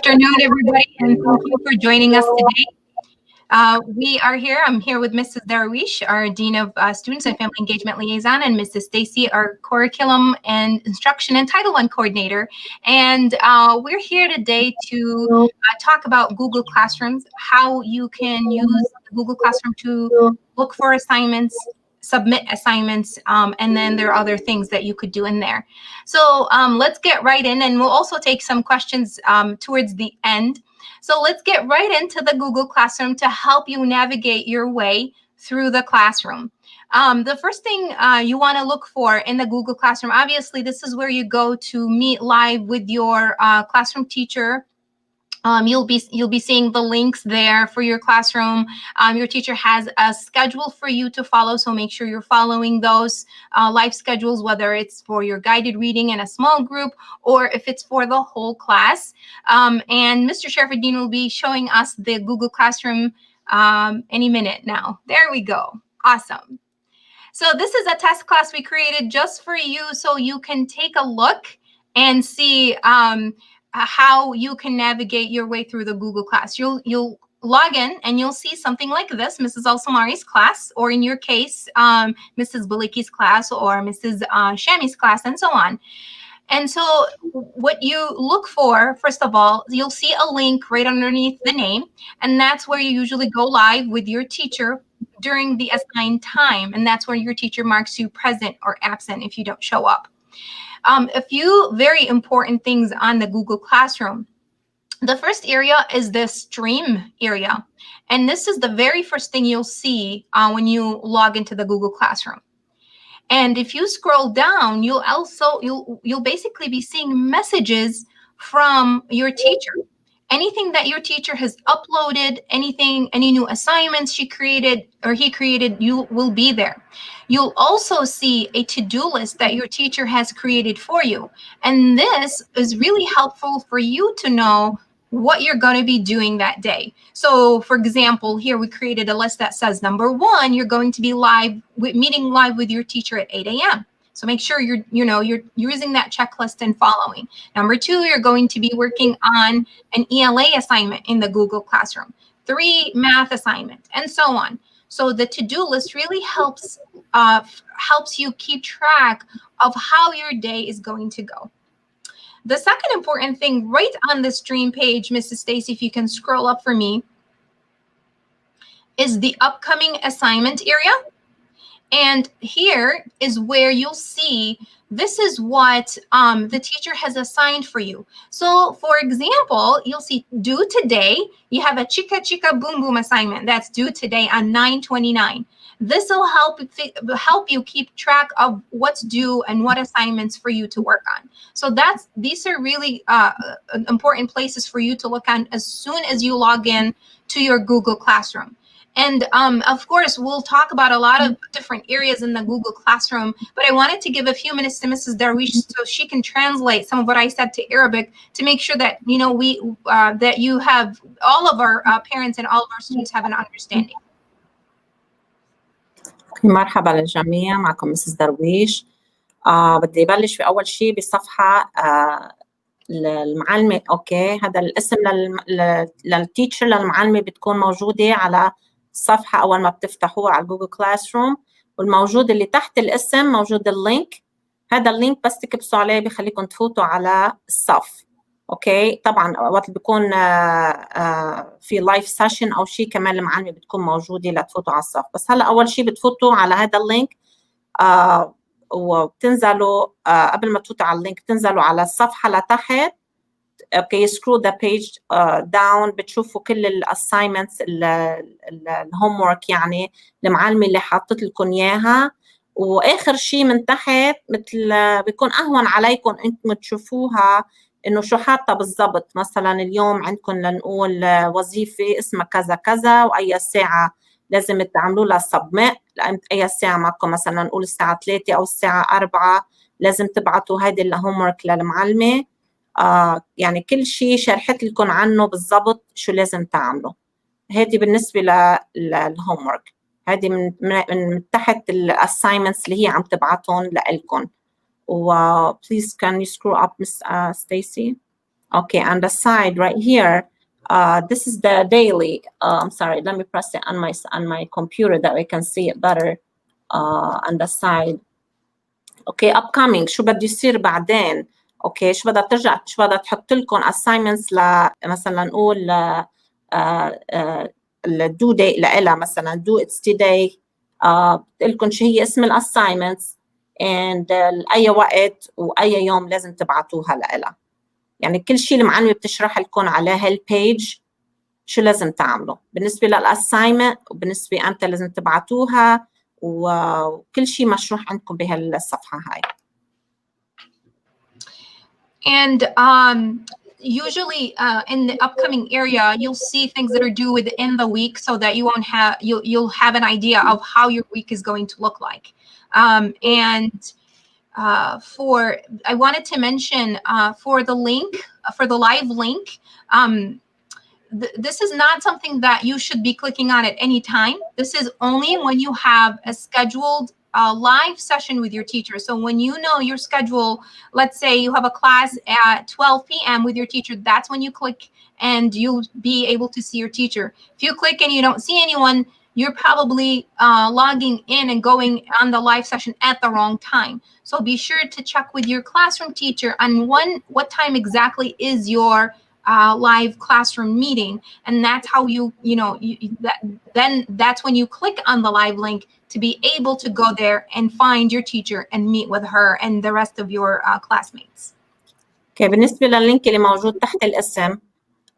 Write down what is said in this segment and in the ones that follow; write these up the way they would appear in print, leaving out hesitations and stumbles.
afternoon, everybody, and thank you for joining us today. We are here. I'm here with Mrs. Darwish, our Dean of Students and Family Engagement Liaison, and Mrs. Stacy, our Curriculum and Instruction and Title I Coordinator. And we're here today to talk about Google Classrooms, how you can use Google Classroom to look for assignments, submit assignments, and then there are other things that you could do in there. So let's get right in, and we'll also take some questions towards the end. So let's get right into the Google Classroom to help you navigate your way through the classroom. The first thing you want to look for in the Google Classroom, obviously this is where you go to meet live with your classroom teacher. You'll be seeing the links there for your classroom. Your teacher has a schedule for you to follow, so make sure you're following those live schedules, whether it's for your guided reading in a small group or if it's for the whole class. And Mr. Sharafuddin will be showing us the Google Classroom any minute now. There we go. Awesome. So this is a test class we created just for you, so you can take a look and see how you can navigate your way through the Google class. You'll log in and you'll see something like this, Mrs. Al-Samari's class, or in your case, Mrs. Baliki's class or Mrs. Shami's class, and so on. And so what you look for, first of all, you'll see a link right underneath the name, and that's where you usually go live with your teacher during the assigned time, and that's where your teacher marks you present or absent if you don't show up. A few very important things on the Google Classroom. The first area is the stream area. And this is the very first thing you'll see when you log into the Google Classroom. And if you scroll down, you'll basically be seeing messages from your teacher. Anything that your teacher has uploaded, any new assignments she created or he created, you will be there. You'll also see a to-do list that your teacher has created for you. And this is really helpful for you to know what you're going to be doing that day. So for example, here we created a list that says, number 1, you're going to be meeting live with your teacher at 8 a.m. So make sure you're using that checklist and following. Number 2, you're going to be working on an ELA assignment in the Google Classroom, 3 math assignment, and so on. So the to-do list really helps you keep track of how your day is going to go. The second important thing right on the stream page, Mrs. Stacy, if you can scroll up for me, is the upcoming assignment area. And here is where you'll see this is what the teacher has assigned for you. So for example, you'll see due today, you have a Chica Chica Boom Boom assignment that's due today on 9/29. This will help you keep track of what's due and what assignments for you to work on. So these are really important places for you to look on as soon as you log in to your Google Classroom. And of course, we'll talk about a lot of different areas in the Google Classroom, but I wanted to give a few minutes to Mrs. Darwish so she can translate some of what I said to Arabic to make sure that that you have all of our parents and all of our students have an understanding. مرحبا للجميع، معكم مسز درويش. بدي أبلش بأول شيء بصفحة المعلمة. أوكي، هذا الاسم للتيتشر للمعلمة بتكون موجودة على الصفحة أول ما بتفتحوها على جوجل كلاس روم، والموجود اللي تحت الاسم موجود اللينك. هذا اللينك بس تكبسوا عليه بخليكم تفوتوا على الصف. أوكي، طبعا وقت بيكون في لايف سيشن أو شيء كمان المعلمة بتكون موجودة لتفوتوا على الصف. بس هلا أول شيء بتفوتوا على هذا اللينك وبتنزلوا قبل ما تفوتوا على اللينك تنزلوا على الصفحة لتحت. اوكي، سكرول ذا بيج داون، بتشوفوا كل الاساينمنتس الهوم ورك، يعني المعلمه اللي حاطت لكم اياها. واخر شيء من تحت مثل بيكون اهون عليكم انتم تشوفوها انه شو حاطه بالضبط. مثلا اليوم عندكم لنقول وظيفه اسمها كذا كذا واي ساعه لازم تعملوا لها سبميت، اي ساعه معكم، مثلا نقول الساعه 3 او الساعه 4 لازم تبعتوا هيدي الهوم ورك للمعلمه. يعني كل شيء شرحت لكم عنه بالضبط شو لازم تعملوا. هذه بالنسبة للهوم ورك. هذه من تحت الاساينمنتس اللي هي عم تبعتهم لكم. و please can you scroll up Miss Stacy. Okay, on the side right here, this is the daily. I'm sorry, let me press it on my computer that I can see it better. On the side. Okay, upcoming. شو بده يصير بعدين؟ Okay, شو بدها ترجع، شو بدها تحط لكم assignments مثلا نقول الدو date لها مثلا do it's today. بتقول لكم شو هي اسم الassignments and أي وقت وأي يوم لازم تبعتوها لها. يعني كل شيء المعلمة بتشرح لكم على هالبيج شو لازم تعملوا بالنسبة للassignment وبالنسبة أمتى لازم تبعتوها وكل شيء مشروح عندكم بهالصفحة هاي. And usually in the upcoming area, you'll see things that are due within the week, so that you won't have you'll have an idea of how your week is going to look like. And I wanted to mention for the link, for the live link, this is not something that you should be clicking on at any time. This is only when you have a scheduled live session with your teacher. So when you know your schedule, let's say you have a class at 12 p.m. with your teacher, that's when you click and you'll be able to see your teacher. If you click and you don't see anyone, you're probably logging in and going on the live session at the wrong time. So be sure to check with your classroom teacher on what time exactly is your live classroom meeting, and that's how then that's when you click on the live link to be able to go there and find your teacher and meet with her and the rest of your classmates. Okay, بالنسبة لللينك اللي موجود تحت الاسم،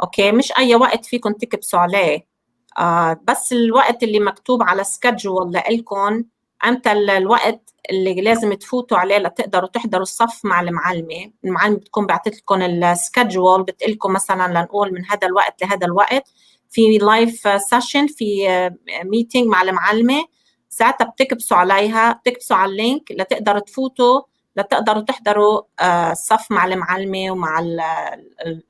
اوكي مش أي وقت فيكم تكبسوا عليه، بس الوقت اللي مكتوب على سكادجول لإلكم، أمتى الوقت اللي لازم تفوتوا عليه لتقدروا تحضروا الصف مع المعلمة. المعلمة بتكون بعتت لكم السكادجول، بتقول لكم مثلا لنقول من هذا الوقت لهذا الوقت في لايف سيشن، في ميتينج مع المعلمة، ساعتها بتكبسوا عليها، بتكبسوا على اللينك لتقدروا تفوتوا لتقدروا تحضروا الصف مع المعلمة ومع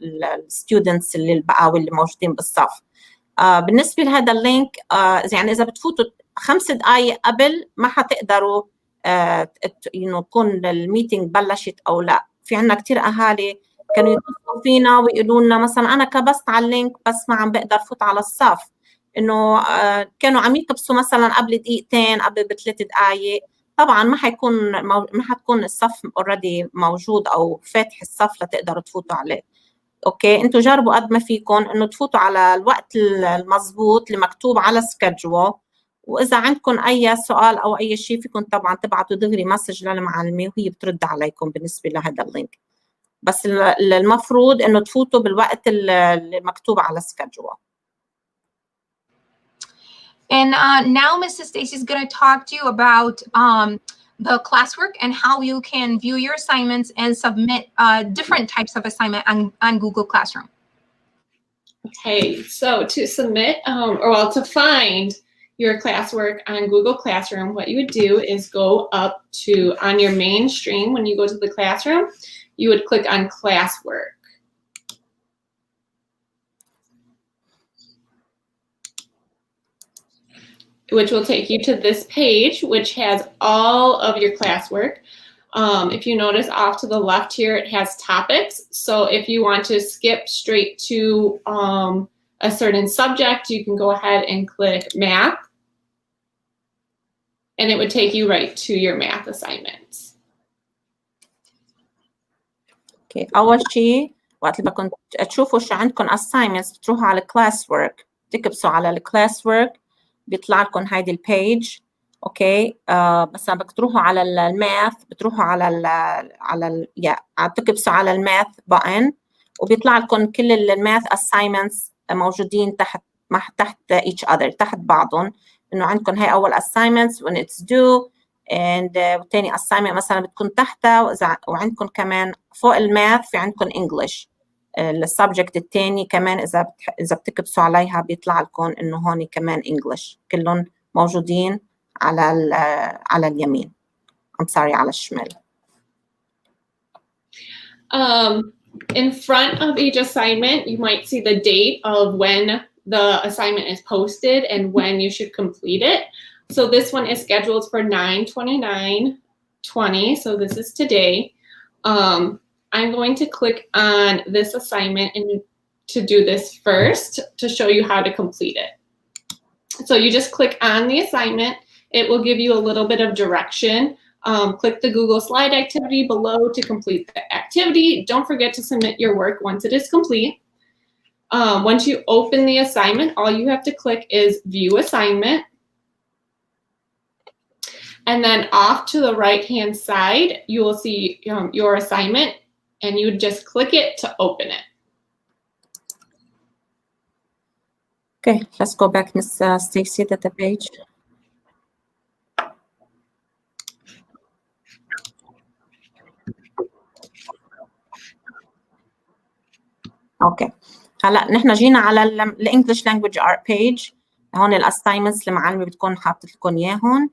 الستودنتس اللي بقوا اللي موجودين بالصف. بالنسبة لهذا اللينك، يعني إذا بتفوتوا 5 دقايق قبل ما حتقدروا تكون الميتينج بلشت أو لا. في عنا كتير أهالي كانوا يتصلوا فينا ويقولوا لنا مثلا أنا كبست على اللينك بس ما عم بقدر فوت على الصف، إنه كانوا عم يكبسوا مثلا قبل دقيقتين، قبل ب3 دقايق. طبعا ما حتكون الصف اوريدي موجود أو فاتح الصف لتقدروا تفوتوا عليه. اوكي، انتوا جربوا قد ما فيكم انه تفوتوا على الوقت المضبوط اللي مكتوب على سكادجول، واذا عندكم اي سؤال او اي شيء فيكم طبعا تبعتوا دغري مسج للمعلمه وهي بترد عليكم بالنسبه لهذا اللينك. بس المفروض انه تفوتوا بالوقت اللي مكتوب على سكادجول. And now Mrs. Stacy is going to talk to you about the classwork and how you can view your assignments and submit different types of assignment on Google Classroom. Okay, so to submit to find your classwork on Google Classroom, what you would do is go up to, on your main stream, when you go to the classroom, you would click on classwork. Which will take you to this page, which has all of your classwork. If you notice off to the left here, it has topics. So if you want to skip straight to a certain subject, you can go ahead and click math. And it would take you right to your math assignments. Okay, أول شيء وقت اللي بدكم تشوفوا شو عندكم assignments بتروحوا على classwork، تكبسوا على classwork بيطلع لكم هيدي البيج. اوكي، بس بدك تروحوا على الماث، بتروحوا تكبسوا على الماث بutton وبيطلع لكم كل الماث assignments موجودين تحت each other، تحت بعضهم. انه عندكم هي اول assignments when it's due and وثاني assignment مثلا بتكون تحتها، وعندكم كمان فوق الماث في عندكم English السبجكت الثاني كمان. اذا بتكبسوا عليها بيطلع لكم انه هون كمان انجلش، كلهم موجودين على اليمين. على الشمال. In front of each assignment, you might see the date of when the assignment is posted and when you should complete it. So this one is scheduled for 9/29/20. So this is today. I'm going to click on this assignment and to do this first to show you how to complete it. So you just click on the assignment. It will give you a little bit of direction. Click the Google Slide activity below to complete the activity. Don't forget to submit your work once it is complete. Once you open the assignment, all you have to click is View Assignment. And then off to the right-hand side, you will see your assignment, and you would just click it to open it. Okay, let's go back, Miss Stacy, to the page. اوكي هلا نحن جينا على الانجلش لانجويج ارت بيج. هون الاساينمنتس المعلمه بتكون حاطت لكم اياهم.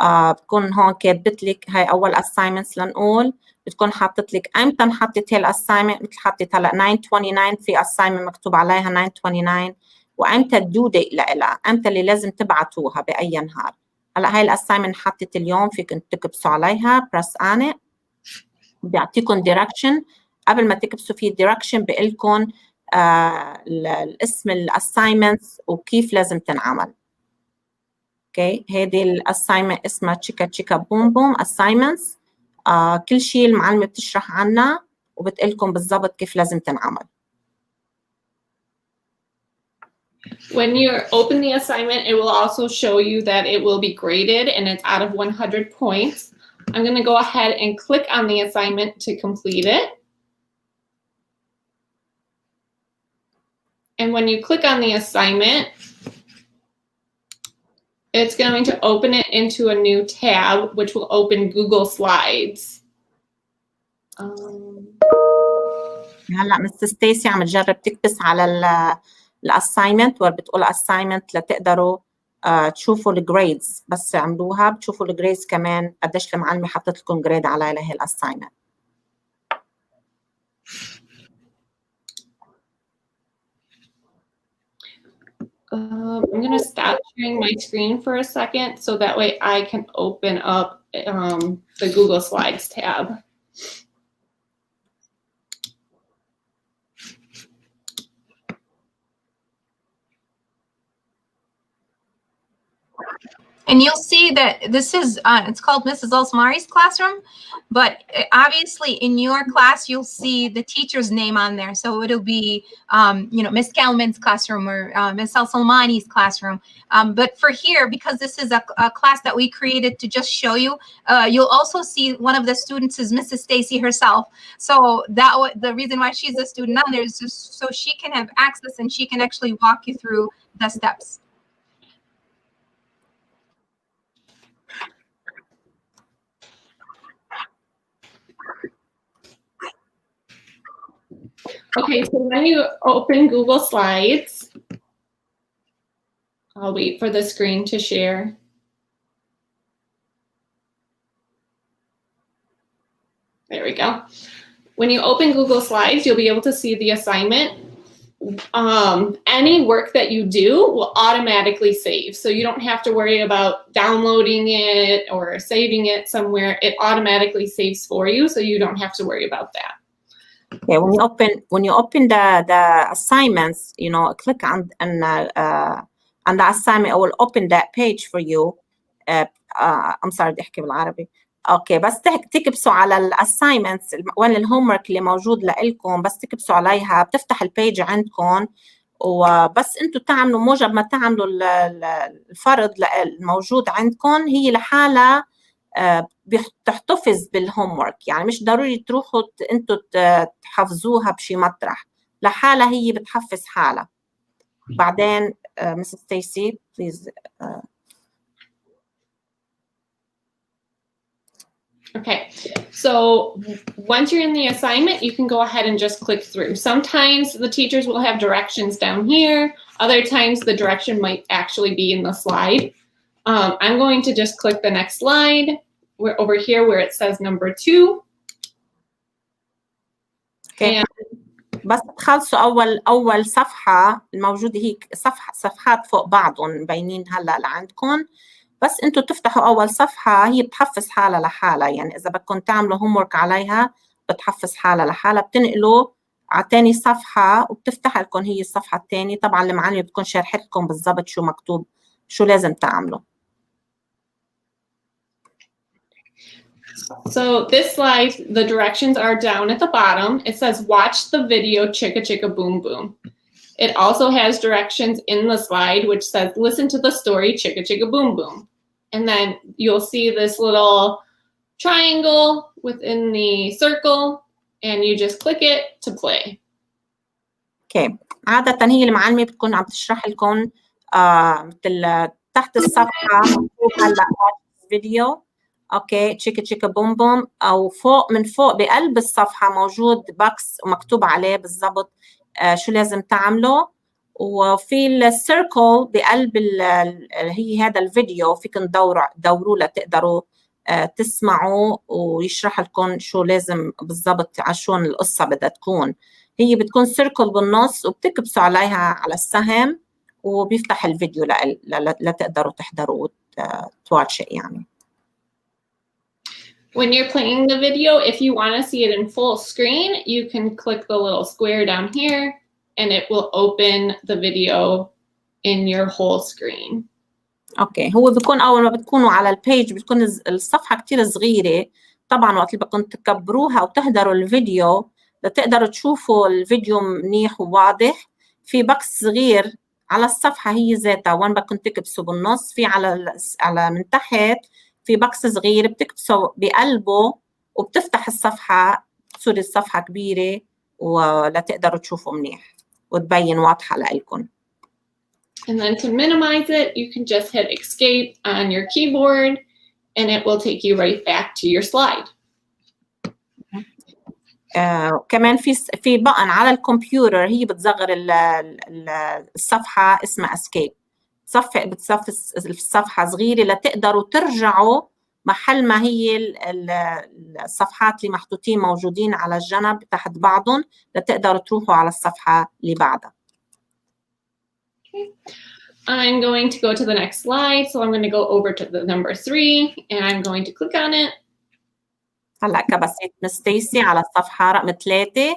بتكون هون كاتبت لك هاي اول اساينمنتس لنقول، بتكون حاطت لك امتى انحطت هي الاساينمنت، مثل حطيت هلا 9/29 في اساينمنت مكتوب عليها 9/29، وامتى الدو ديت لها، امتى اللي لازم تبعتوها باي نهار. هلا هاي الاساينمنت حطت اليوم، فيكم تكبسوا عليها بريس ان. بيعطيكم دايركشن، قبل ما تكبسوا فيه دايركشن بيقول لكم الاسم الاساينمنتس وكيف لازم تنعمل. اوكي هيدي الاساينمنت اسمها تشيكا تشيكا بوم بوم اساينمنتس. كل شيء المعلمه بتشرح عنها وبتقول لكم بالضبط كيف لازم تنعمل. When you open the assignment, it will also show you that it will be graded and it's out of 100 points. I'm going to go ahead and click on the assignment to complete it. And when you click on the assignment, it's going to open it into a new tab, which will open Google Slides. هلا مس ستيسي عم تجرب تكبس على الاساينمنت وبتقول اساينمنت لتقدروا تشوفوا الجريدز، بس عملوها بتشوفوا الجريدز كمان قديش المعلمه حطت لكم جريد على هي الاساينمنت. I'm going to stop sharing my screen for a second so that way I can open up the Google Slides tab. And you'll see that this is, it's called Mrs. Alsmari's classroom, but obviously in your class, you'll see the teacher's name on there. So it'll be, you know, Miss Kalman's classroom or Miss Al-Salmani's classroom. But for here, because this is a class that we created to just show you, you'll also see one of the students is Mrs. Stacy herself. So the reason why she's a student on there is just so she can have access and she can actually walk you through the steps. Okay, so when you open Google Slides, I'll wait for the screen to share. There we go. When you open Google Slides, you'll be able to see the assignment. Any work that you do will automatically save. So you don't have to worry about downloading it or saving it somewhere. It automatically saves for you, so you don't have to worry about that. Okay, when you open the assignments, you know, click on the assignment. I will open that page for you. I'm sorry بدي احكي بالعربي. اوكي بس تكبسوا على الاساينمنتس وين الهوم ورك اللي موجود لكم، بس تكبسوا عليها بتفتح البيج عندكم، وبس انتم تعملوا موجب ما تعملوا الفرض الموجود عندكم هي لحالها بتحتفظ بالهوم ورك. يعني مش ضروري تروحوا انتم تحفظوها بشي مطرح، لحالها هي بتحفظ حالها. بعدين Mrs. Stacy, please. Okay, so once you're in the assignment, you can go ahead and just click through. Sometimes the teachers will have directions down here. Other times the direction might actually be in the slide. I'm going to just click the next slide. We're over here where it says number 2. Okay. بس تخلصوا أول صفحة الموجودة هي صفحات فوق بعضهم مبينين هلا لعندكم، بس انتوا تفتحوا أول صفحة هي بتحفظ حالها لحالها. يعني إذا بدكم تعملوا هوم ورك عليها بتحفظ حالها لحالها، بتنقله على تاني صفحة وبتفتح لكم هي الصفحة الثانية. طبعا المعلمة بتكون شارحت لكم بالضبط شو مكتوب، شو لازم تعملوا. So this slide, the directions are down at the bottom. It says watch the video chicka chicka boom boom. It also has directions in the slide which says listen to the story chicka chicka boom boom. And then you'll see this little triangle within the circle and you just click it to play. اوكي، عادة هي المعلمة بتكون عم تشرح لكم مثل تحت الصفحة مكتوب هلا فيديو، اوكي تشيكا تشيكا بوم بوم، او فوق من فوق بقلب الصفحة موجود بوكس ومكتوب عليه بالضبط شو لازم تعمله. وفي السيركل بقلب هي هذا الفيديو فيكم دوروا لتقدروا تسمعوا ويشرح لكم شو لازم بالضبط، عشان القصة بدها تكون. هي بتكون سيركل بالنص وبتكبسوا عليها على السهم وبيفتح الفيديو لتقدروا تحضروا وتواتشوا يعني. When you're playing the video, if you want to see it in full screen, you can click the little square down here and it will open the video in your whole screen. اوكي، هو بيكون اول ما بتكونوا على البيج بتكون الصفحة كتير صغيرة، طبعا وقت اللي بدكم تكبروها وتحضروا الفيديو لتقدروا تشوفوا الفيديو منيح وواضح. في بكس صغير على الصفحة هي ذاتها وين بدكم تكبسوا بالنص، في على من تحت في بكس صغير بتكبسوا بقلبه وبتفتح الصفحة، بتصير الصفحة كبيرة ولتقدروا تشوفوا منيح وتبين واضحة لإلكم. And then to minimize it, you can just hit escape on your keyboard and it will take you right back to your slide. كمان في بقن على الكمبيوتر هي بتصغر الصفحة اسمها اسكيب، بتصفي الصفحة صغيرة لتقدروا ترجعوا محل ما هي الصفحات اللي محطوطين موجودين على الجنب تحت بعضهم لتقدروا تروحوا على الصفحة اللي بعدها. I'm going to go to the next slide. So I'm going to go over to the number 3 and I'm going to click on it. هلا كبست مس ستيسي على الصفحة رقم 3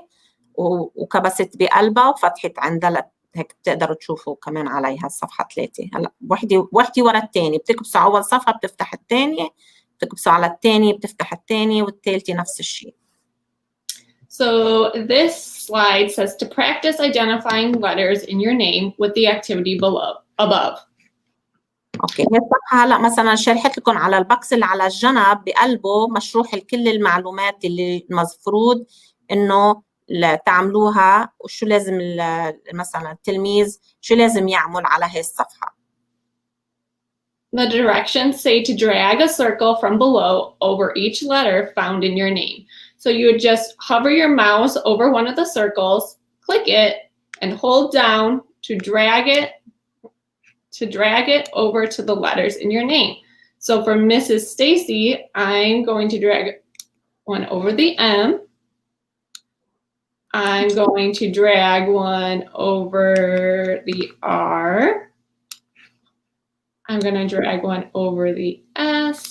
وكبست بقلبها وفتحت عندها هيك بتقدروا تشوفوا كمان عليها الصفحة 3. هلا وحدة ورا الثانية، بتكبسوا أول صفحة بتفتح الثانية، بتكبسوا على الثانية بتفتح الثانية، والثالثة نفس الشيء. So this slide says to practice identifying letters in your name with the activity above. اوكي، هي الصفحة هلا مثلا شرحت لكم على البكس اللي على الجنب بقلبه مشروح كل المعلومات اللي المفروض انه تعملوها وشو لازم مثلا التلميذ شو لازم يعمل على هي الصفحة. The directions say to drag a circle from below over each letter found in your name. So you would just hover your mouse over one of the circles, click it, and hold down to drag it over to the letters in your name. So for Mrs. Stacy, I'm going to drag one over the M. I'm going to drag one over the R. I'm going to drag one over the S.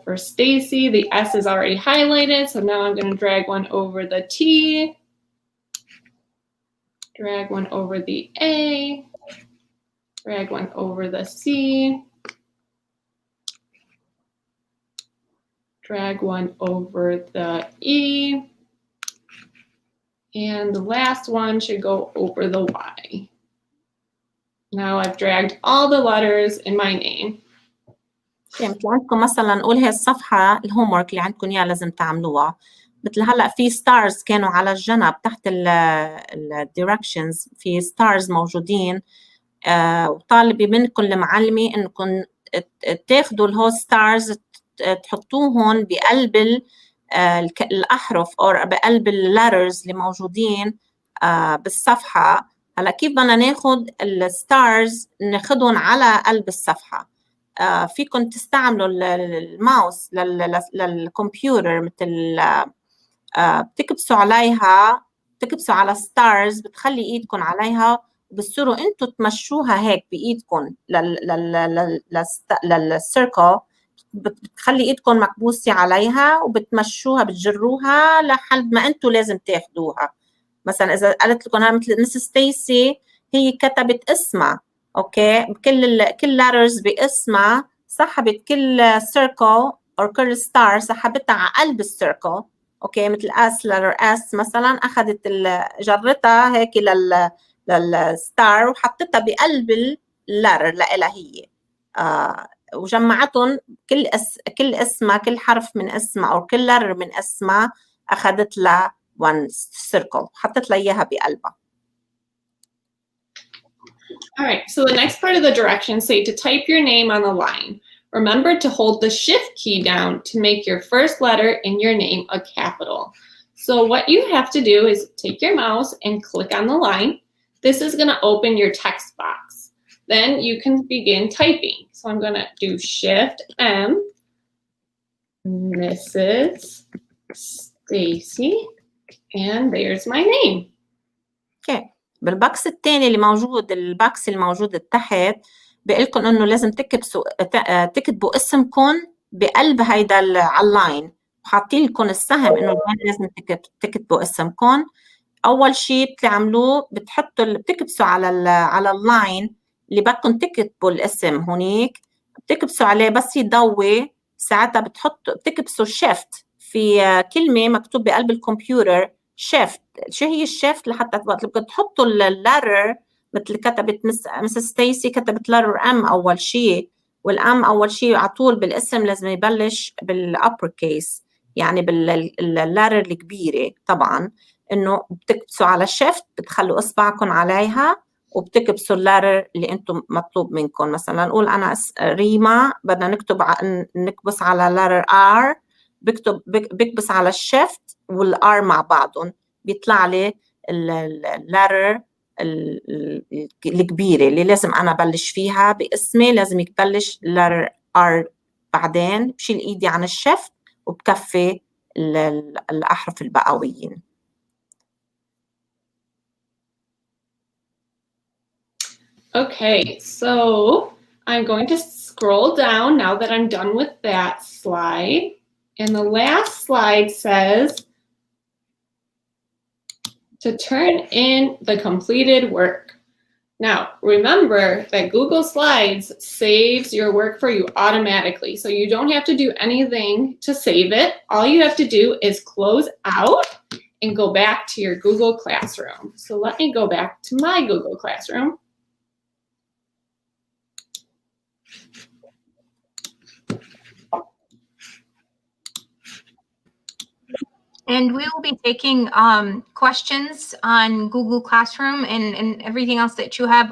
For Stacy, the S is already highlighted, so now I'm going to drag one over the T. Drag one over the A, drag one over the C, drag one over the E, and the last one should go over the Y. Now I've dragged all the letters in my name. مثل عندكم مثلا نقول هي الصفحة الهوم ورك اللي عندكم اياها لازم تعملوها، مثل هلا في ستارز كانوا على الجنب تحت الدايركشنز، في ستارز موجودين، وطالبي منكم المعلمة انكم تاخذوا الهول ستارز تحطوهم بقلب الاحرف او بقلب الليترز اللي موجودين بالصفحة. هلا كيف بدنا ناخذ الستارز ناخذهم على قلب الصفحة؟ فيكم تستعملوا الماوس للكمبيوتر، مثل بتكبسوا عليها، بتكبسوا على ستارز، بتخلي ايدكم عليها وبتصيروا انتم تمشوها هيك بايدكم للسيركل، بتخلي ايدكم مكبوسه عليها وبتمشوها بتجروها لحد ما انتم لازم تاخدوها. مثلا اذا قالت لكم انا مثل مس ستيسي، هي كتبت اسمها، اوكي، كل letters باسمها، سحبت كل circle او كل ستار سحبتها على قلب السيركل، اوكي، مثل اس letter اس مثلا، اخذت جرتها هيك للستار وحطتها بقلب اللتر لها هي، وجمعتهم كل اسمها، كل حرف من اسمها او كل letter من اسمها اخذت لها one circle، حطت لها اياها بقلبها. All right, so the next part of the directions say to type your name on the line. Remember to hold the shift key down to make your first letter in your name a capital. So what you have to do is take your mouse and click on the line. This is going to open your text box. Then you can begin typing. So I'm going to do Shift M, Mrs. Stacy, and there's my name. Okay. بالباكس الثاني اللي موجود، الباكس الموجود تحت، بقول لكم انه لازم تكتبوا اسمكم بقلب هيدا على اللاين، وحاطين لكم السهم انه لازم تكتبوا اسمكم. اول شيء بتعملوه بتكبسوا على اللاين اللي بدكم تكتبوا الاسم هونيك، بتكبسوا عليه بس يضوي، ساعتها بتكبسوا شيفت في كلمه مكتوب بقلب الكمبيوتر شيفت. شو هي الشيفت؟ لحتى وقت بدكم تحطوا اللتر، مثل كتبت مس ستيسي كتبت لتر ام اول شيء، والام اول شيء على طول بالاسم لازم يبلش بالابر كيس، يعني باللتر الكبيره. طبعا انه بتكبسوا على الشيفت، بتخلوا اصبعكم عليها وبتكبسوا اللتر اللي انتم مطلوب منكم. مثلا نقول انا ريما، بدنا نكبس على لتر ار، بكبس على الشيفت والار مع بعضهم، بيطلع لي اللتر الكبيره اللي لازم انا ابلش فيها باسمي. لازم يبلش لتر ار، بعدين بشيل ايدي عن الشيفت وبكفي الاحرف البقويين. Okay, so I'm going to scroll down now that I'm done with that slide. And the last slide says to turn in the completed work. Now, remember that Google Slides saves your work for you automatically. So you don't have to do anything to save it. All you have to do is close out and go back to your Google Classroom. So let me go back to my Google Classroom. And we will be taking questions on Google Classroom and everything else that you have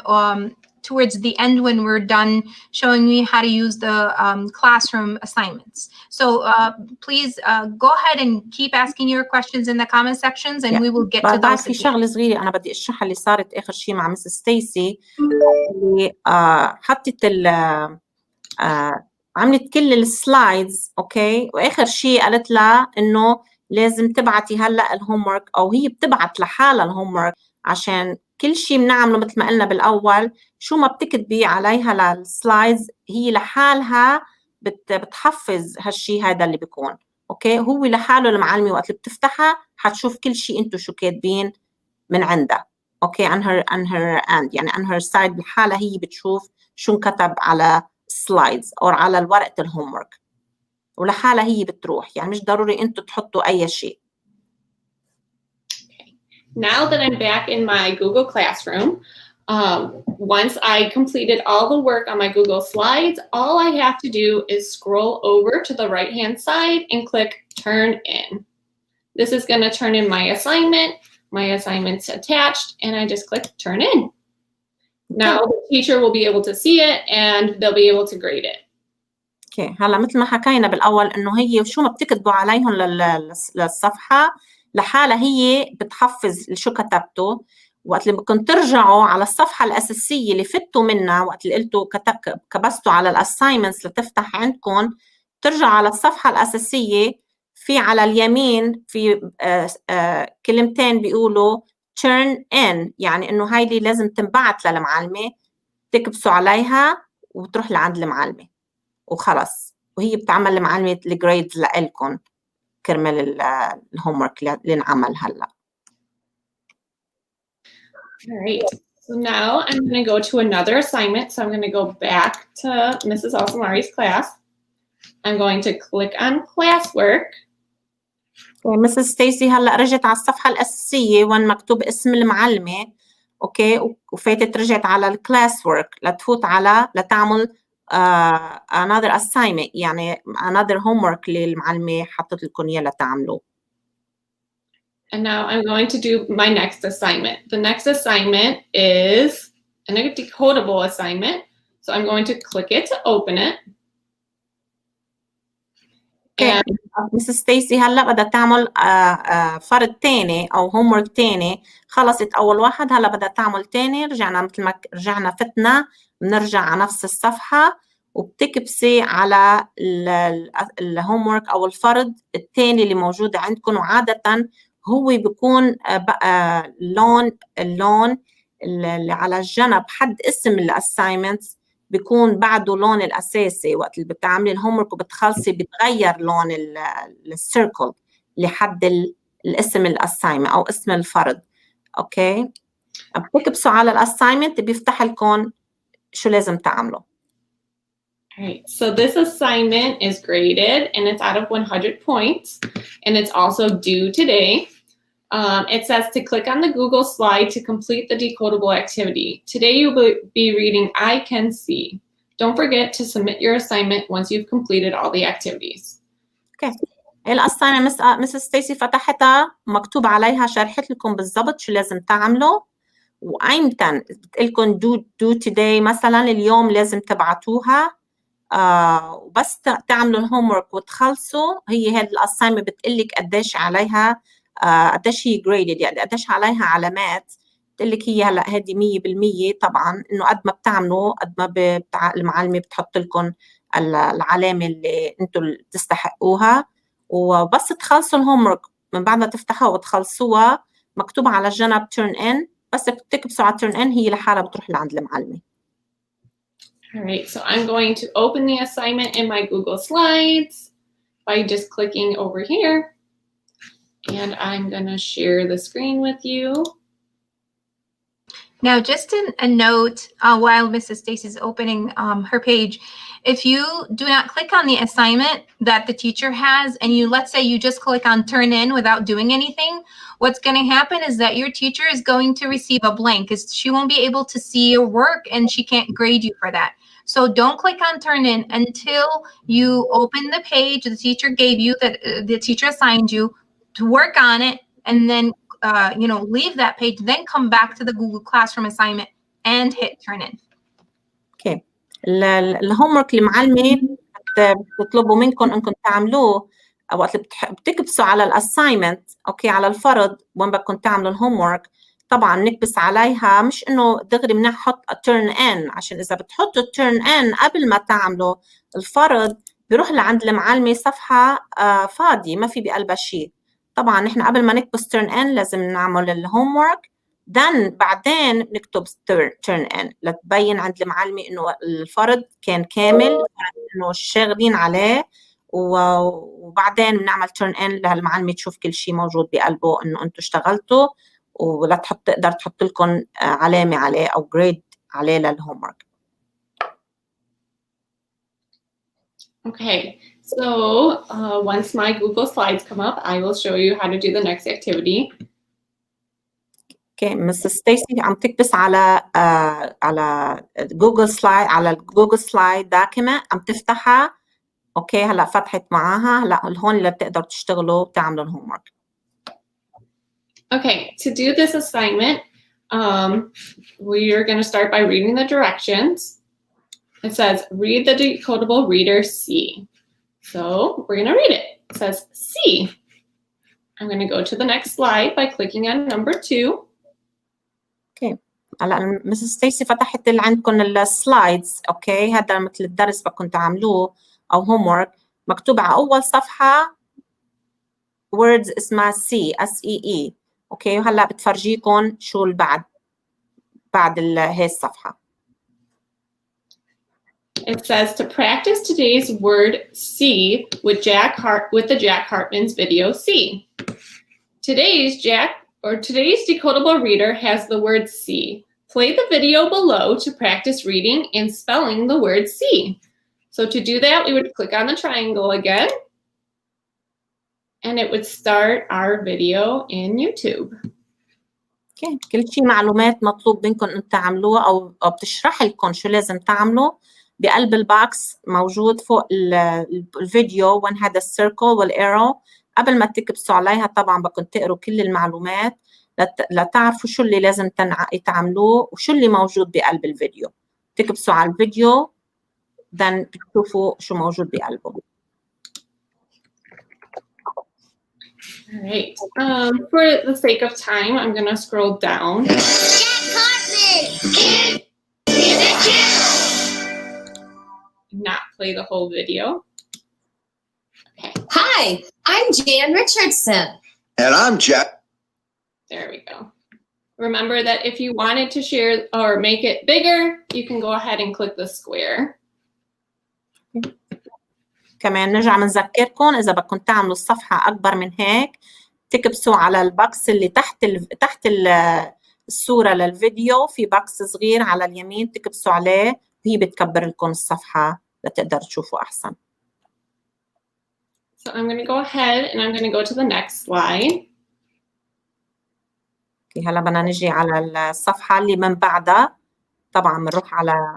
towards the end when we're done showing you how to use the classroom assignments. So please go ahead and keep asking your questions in the comment sections and we will get to those. في شغله صغيره انا بدي اشرحها اللي صارت اخر شيء مع مس ستيسي، اللي حطت عملت كل السلايدز، اوكي، واخر شيء قالت لها انه لازم تبعتي هلا الهوم ورك، او هي بتبعت لحالها الهوم ورك، عشان كل شيء بنعمله مثل ما قلنا بالاول، شو ما بتكتبي عليها للسلايدز هي لحالها بتحفظ هالشيء هذا اللي بيكون، اوكي. هو لحاله المعلمه وقت اللي بتفتحها حتشوف كل شيء انتم شو كاتبين من عندها، اوكي، on her end، يعني on her side بحالها هي بتشوف شو انكتب على سلايدز او على ورقه الهوم ورك، ولحالها هي بتروح، يعني مش ضروري انتوا تحطوا اي شيء. Now that I'm back in my Google Classroom, once I completed all the work on my Google Slides, all I have to do is scroll over to the right-hand side and click Turn In. This is going to turn in my assignment. My assignment's attached, and I just click Turn In. Now the teacher will be able to see it, and they'll be able to grade it. اوكي، هلا مثل ما حكينا بالاول انه هي شو ما بتكتبوا عليهم للصفحه لحالها هي بتحفظ شو كتبته. وقت اللي بدكم ترجعوا على الصفحه الاساسيه اللي فتوا منها، وقت اللي قلتوا كبستوا على الاساينمنتس لتفتح عندكم، ترجعوا على الصفحه الاساسيه، في على اليمين في كلمتين بيقولوا turn in، يعني انه هاي اللي لازم تنبعت للمعلمه، تكبسوا عليها وتروح لعند المعلمه وخلص، وهي بتعمل معلمة الجريدز لإلكم كرمال الهوم ورك اللي انعمل هلا. All right. So now I'm going to go to another assignment. So I'm going to go back to Mrs. Alsamari's class. I'm going to click on classwork. مسز ستيسي هلا رجعت على الصفحة الأساسية وين مكتوب اسم المعلمة، أوكي، وفاتت رجعت على الكلاس ورك لتفوت على لتعمل another assignment، يعني another homework اللي المعلمة حطت لكم إياه لتعملوه. And now I'm going to do my next assignment. The next assignment is a decodable assignment. So I'm going to click it to open it. And مسز ستيسي هلا بدها تعمل فرض تاني أو هوم ورك تاني. خلصت أول واحد، هلا بدها تعمل تاني. رجعنا مثل ما رجعنا فتنا، بنرجع على نفس الصفحة وبتكبسي على الهوم ورك أو الفرض التاني اللي موجود عندكم، وعادة هو بيكون اللون اللي على الجنب حد اسم الاساينمنتس بيكون بعده لون الاساسي. وقت اللي بتعملي الهوم ورك وبتخلصي بتغير لون السيركل لحد الاسم الاساينمنت او اسم الفرض. اوكي، بتكبسوا على الاساينمنت بيفتح لكم شو لازم تعملوا. Alright, so this assignment is graded and it's out of 100 points and it's also due today. It says to click on the Google slide to complete the decodable activity. Today you will be reading I Can See. Don't forget to submit your assignment once you've completed all the activities. Okay. الأساينمنت مسز ستيسي فتحتها مكتوب عليها، شرحت لكم بالضبط شو لازم تعملوا وأيمتى بتقلكم do today، مثلا اليوم لازم تبعتوها. وبس تعملوا الهوم ورك وتخلصوا، هي هذه الأساينمنت بتقلك قديش عليها، قديش هي جريدد، يعني قديش عليها علامات. بتقلك هي هلا هذه 100%. طبعا انه قد ما بتعملوا قد ما المعلمه بتحط لكم العلامه اللي انتم تستحقوها. وبس تخلصوا الهوم ورك من بعد ما تفتحوها وتخلصوها مكتوب على الجنب turn in، بس بتكبسوا على turn in هي لحالها بتروح لعند المعلمه. All right, so I'm going to open the assignment in my Google Slides by just clicking over here. And I'm going to share the screen with you. Now, just a note while Mrs. Stacy is opening her page, if you do not click on the assignment that the teacher has and let's say you just click on turn in without doing anything, what's going to happen is that your teacher is going to receive a blank because she won't be able to see your work and she can't grade you for that. So don't click on turn in until you open the page the teacher gave you, that the teacher assigned you to work on it, and then leave that page, then come back to the Google Classroom assignment and hit turn in. Okay. الهوم ورك المعلمه بتطلبوا منكم انكم تعملوه وقت بتكبسوا على الاساينمنت، اوكي، على الفرض وين بدكم تعملوا الهوم ورك. طبعا نكبس عليها، مش انه دغري بنحط turn in، عشان اذا بتحطوا turn in قبل ما تعملوا الفرض بيروح لعند المعلمه صفحه فاضيه ما في بقلبها شيء. طبعا نحن قبل ما نكبس turn in لازم نعمل الهوم ورك، بعدين نكتب turn in لتبين عند المعلمه انه الفرض كان كامل، انه شغالين عليه، وبعدين بنعمل turn in للمعلمه تشوف كل شيء موجود بقلبه انه انتم اشتغلتوا، ولا تقدر تحط لكم علامه عليه او جريد عليه للهوم ورك. Okay, so once my Google Slides come up, I will show you how to do the next activity. Okay, Mrs. ستيسي عم تكبس على جوجل سلايد، على الجوجل سلايد دوكيمنت عم تفتحها. اوكي، هلا فتحت معاها. هلا هون اللي بتقدروا تشتغلوا وتعملوا الهوم ورك. Okay, to do this assignment, we are going to start by reading the directions. It says, read the decodable reader C. So we're going to read it. It says C. I'm going to go to the next slide by clicking on number 2. Okay. هلا مسز ستيسي فتحت اللي عندكم السلايدز. اوكي، هذا مثل الدرس بدكم تعملوه او هوم ورك. مكتوب على اول صفحه words اسمها C SEE. اوكي، وهلا بتفرجيكم شو اللي بعد هي الصفحه. It says to practice today's word see with the Jack Hartman's video see. Today's decodable reader has the word see. Play the video below to practice reading and spelling the word see. So to do that, we would click on the triangle again, and it would start our video in YouTube. اوكي، كل شيء معلومات مطلوب منكم ان تعملوها او بتشرح لكم شو لازم تعملوا بقلب الباكس موجود فوق الفيديو، وين هذا السيركل والايرو. قبل ما تكبسوا عليها طبعا بدكم تقروا كل المعلومات لتعرفوا شو اللي لازم تعملوه وشو اللي موجود بقلب الفيديو. تكبسوا على الفيديو then بتشوفوا شو موجود بقلبه. All right. For the sake of time, I'm going to scroll down. Jack Hartman! Not play the whole video. Okay. Hi, I'm Jan Richardson. And I'm Jack. There we go. Remember that if you wanted to share or make it bigger, you can go ahead and click the square. كمان نرجع بنذكركم إذا بدكم تعملوا الصفحة أكبر من هيك تكبسوا على الباكس اللي تحت الصورة للفيديو، في باكس صغير على اليمين تكبسوا عليه وهي بتكبر لكم الصفحة لتقدروا تشوفوا أحسن. So I'm going to go ahead and I'm going to go to the next slide. هلا بدنا نجي على الصفحة اللي من بعدها. طبعا بنروح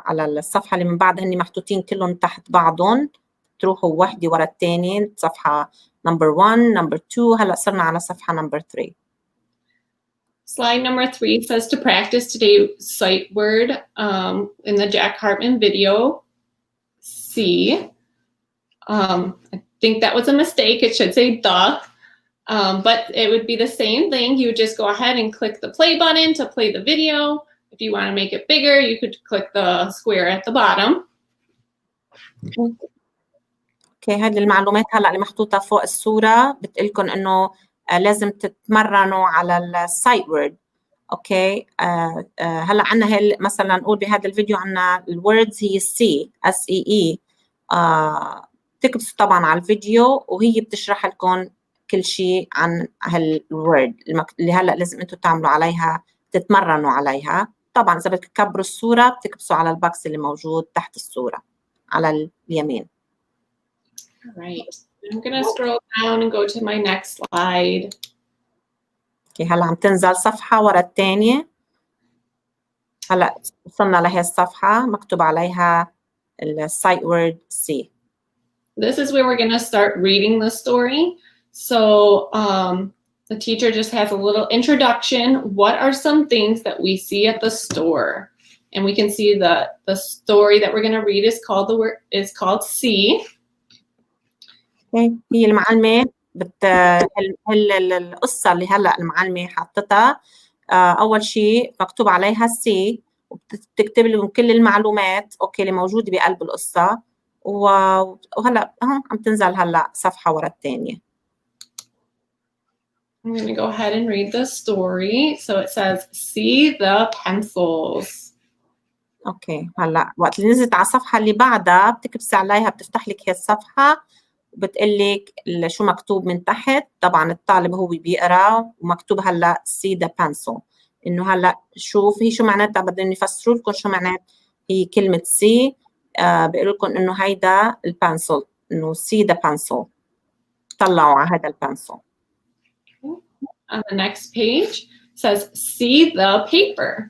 على الصفحة اللي من بعدها، هني محطوطين كلهم تحت بعضهم، تروحوا وحدة ورا الثانية. صفحة number 1 number 2 هلا صرنا على صفحة number 3. Slide number 3 says to practice today's sight word in the Jack Hartman video see. I think that was a mistake. It should say the. But it would be the same thing. You would just go ahead and click the play button to play the video. If you want to make it bigger, you could click the square at the bottom. اوكي، هذه المعلومات هلا اللي محطوطة فوق الصورة بتقلكم انه لازم تتمرنوا على السايت وورد. اوكي، هلا عندنا مثلا نقول بهذا الفيديو عندنا الوردز هي سي SEE. تكبسوا طبعا على الفيديو وهي بتشرح لكم كل شيء عن هالورد اللي هلا لازم انتم تعملوا عليها، تتمرنوا عليها. طبعا اذا بدك تكبروا الصوره بتكبسوا على الباكس اللي موجود تحت الصوره على اليمين. All right. I'm going to scroll down and go to my next slide. اوكي، هلا عم تنزل صفحه ورا الثانيه. هلا وصلنا لهي الصفحه مكتوب عليها السايت وورد سي. This is where we're going to start reading the story. So the teacher just has a little introduction. What are some things that we see at the store? And we can see the story that we're going to read is called See. هي المعلمة القصة اللي هلا المعلمة حطتها. أول شيء مكتوب عليها سي وبتكتب لهم كل المعلومات اوكي اللي موجودة بقلب القصة. وهلا عم تنزل هلا صفحة ورا الثانية. I'm going to go ahead and read the story. So it says, see the pencils. اوكي، هلا وقت اللي نزلت على الصفحة اللي بعدها بتكبسي عليها بتفتح لك هي الصفحة وبتقول لك شو مكتوب من تحت. طبعا الطالب هو بيقرا ومكتوب هلا see the pencil، انه هلا شوف هي شو معناتها. بدهم يفسروا لكم شو معنات هي كلمة see. بيقولوا لكم انه هيدا البنسل، انه see the pencil، طلعوا على هذا البنسل. On the next page says see the paper.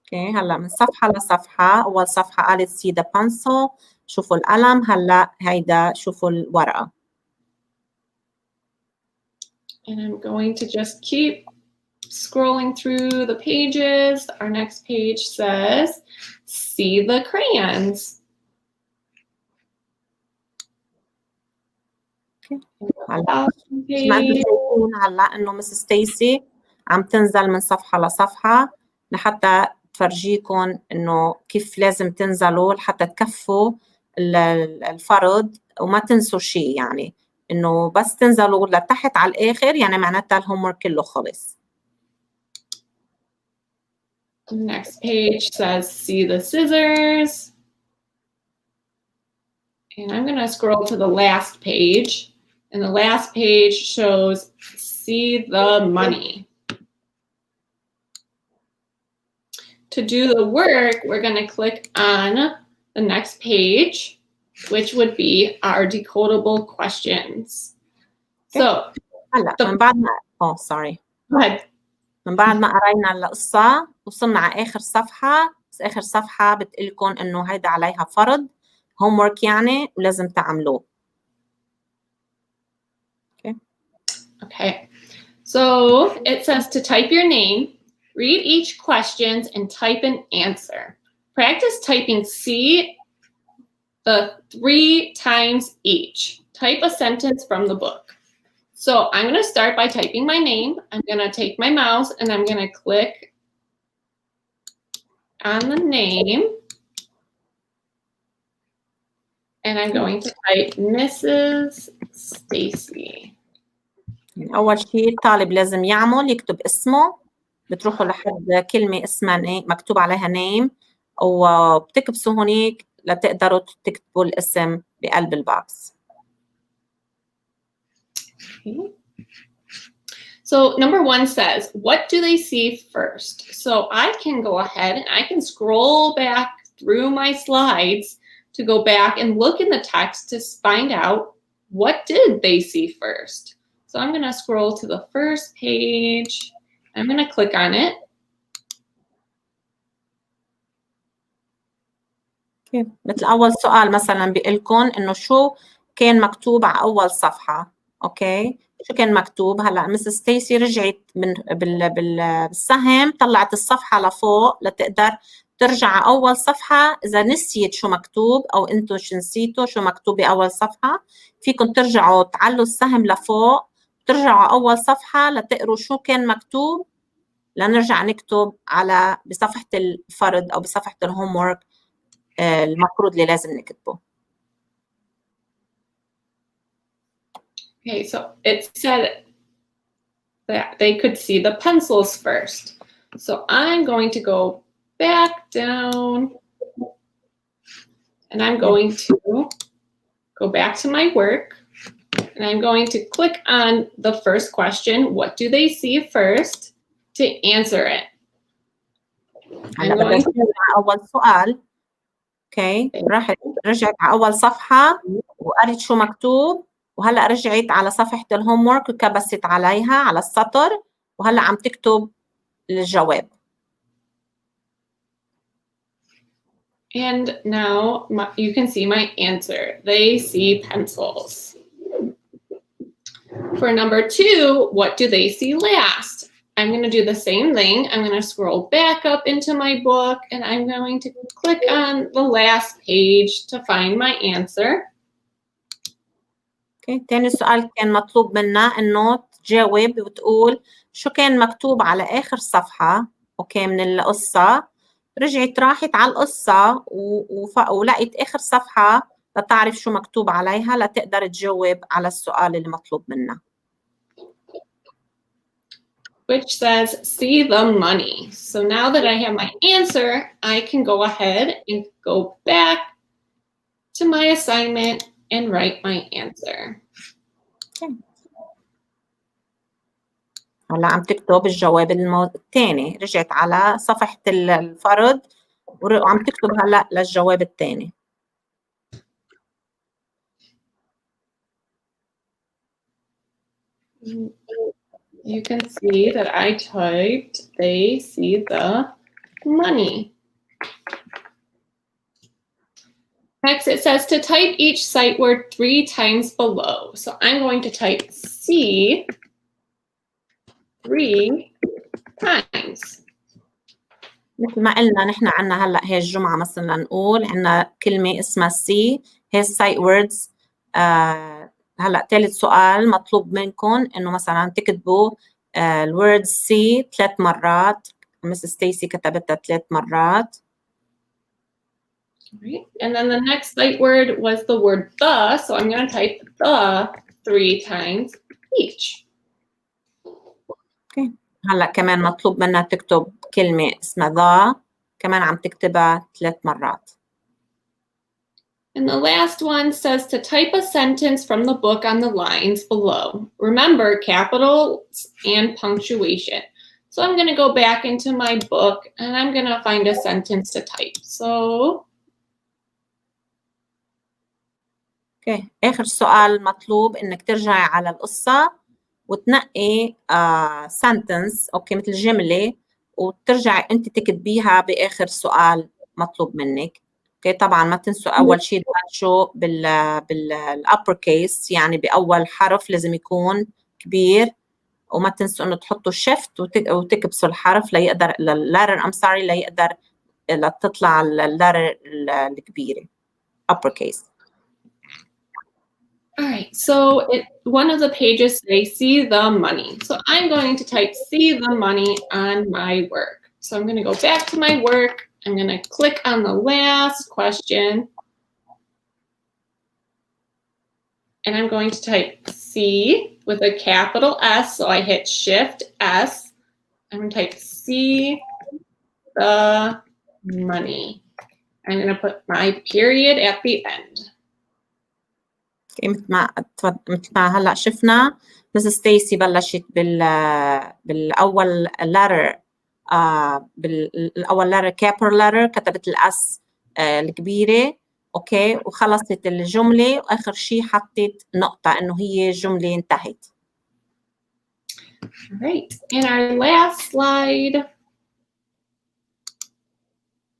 اوكي، هلا من صفحة لصفحة. أول صفحة قالت see the pencil، شوفوا القلم. هلا هيدا شوفوا الورقة. And I'm going to just keep scrolling through the pages. Our next page says see the crayons. هلا انه مس ستيسي عم تنزل من صفحه لصفحه لحتى تفرجيكم انه كيف لازم تنزلوا لحتى تكفوا الفرض وما تنسوا شيء. يعني انه بس تنزلوا لتحت على الاخر يعني معناتها الهوم ورك كله خلص. The next page says, see the scissors. And I'm going to scroll to the last page. And the last page shows, see the money. To do the work, we're going to click on the next page, which would be our decodable questions. So, من بعد ما sorry. Go ahead. من بعد ما قرينا القصة وصلنا على آخر صفحة، بس آخر صفحة بتقلكم إنه هيدا عليها فرض homework يعني ولازم تعملوه. Okay. So it says to type your name, read each questions, and type an answer. Practice typing C the 3 times each. Type a sentence from the book. So I'm going to start by typing my name. I'm going to take my mouse and I'm going to click on the name. And I'm going to type Mrs. Stacy. أول شيء الطالب لازم يعمل يكتب اسمه، بتروحوا لحد كلمة اسمها مكتوب عليها name وبتكبسوا هونيك لتقدروا تكتبوا الاسم بقلب الباكس. Okay. So number 1 says, what do they see first? So I can go ahead and I can scroll back through my slides to go back and look in the text to find out what did they see first. So I'm going to scroll to the first page. I'm going to click on it. Okay. مثل أول سؤال مثلا بيقلكن إنه شو كان مكتوب على أول صفحة. أوكي. شو كان مكتوب؟ هلا مس ستيسي رجعت بالسهم طلعت الصفحة لفوق لتقدر ترجع على أول صفحة. إذا نسيت شو مكتوب أو أنتوا شو نسيتوا شو مكتوب بأول صفحة فيكم ترجعوا تعلوا السهم لفوق ترجعوا على أول صفحة لتقروا شو كان مكتوب لنرجع نكتب على بصفحة الفرد أو بصفحة الهومورك المفروض اللي لازم نكتبه. Okay, so it said that they could see the pencils first. So I'm going to go back down and I'm going to go back to my work and I'm going to click on the first question, what do they see first, to answer it. I'm going to أول سؤال. اوكي رجعت على أول صفحة وقريت شو مكتوب وهلا رجعت على صفحة الهوم ورك وكبست عليها على السطر وهلا عم تكتب الجواب. And now you can see my answer. They see pencils. For number 2, what do they see last? I'm going to do the same thing. I'm going to scroll back up into my book and I'm going to click on the last page to find my answer. اوكي تاني سؤال كان مطلوب منا انه تجاوب وتقول شو كان مكتوب على اخر صفحة اوكي من القصة. رجعت راحت على القصة ولقيت اخر صفحة لتعرف شو مكتوب عليها لتقدر تجاوب على السؤال اللي مطلوب منا. Which says, see the money. So now that I have my answer, I can go ahead and go back to my assignment and write my answer. هلا عم تكتب الجواب الثاني. رجعت على صفحة الفرد وعم تكتب هلا للجواب الثاني. You can see that I typed, they see the money. Next, it says to type each sight word 3 times below. So I'm going to type C 3 times. مثل ما قلنا نحن عنا هلا هي الجمعة مثلا نقول عنا كلمة اسمها C هي sight words. هلا ثالث سؤال مطلوب منكم انه مثلا تكتبوا الورد سي 3 مرات. مس ستيسي كتبتها 3 مرات. Right. And then the next sight word was the word the, so I'm going to type the 3 times each. اوكي هلا كمان مطلوب منا تكتب كلمة اسمها ذا كمان عم تكتبها 3 مرات. And the last one says to type a sentence from the book on the lines below. Remember capitals and punctuation. So I'm going to go back into my book and I'm going to find a sentence to type. So اوكي، آخر سؤال مطلوب إنك ترجعي على القصة وتنقي sentence، اوكي، مثل جملة، وترجعي أنت تكتبيها بآخر سؤال مطلوب منك. اوكي، طبعا ما تنسوا أول شيء تبلشوا بالupper case، يعني بأول حرف لازم يكون كبير، وما تنسوا إنه تحطوا shift وتكبسوا الحرف ليقدر ليقدر تطلع اللتر الكبيرة upper case. all right, so one of the pages say see the money. So I'm going to type see the money on my work. So I'm going to go back to my work. I'm going to click on the last question. And I'm going to type see with a capital S. So I hit Shift S. I'm going to type see the money. I'm going to put my period at the end. مثل ما هلا شفنا مس ستيسي بلشت بالاول letter، بالاول letter capital letter، كتبت الاس الكبيره، اوكي، وخلصت الجمله، واخر شيء حطت نقطه انه هي الجمله انتهت. All right, and our last slide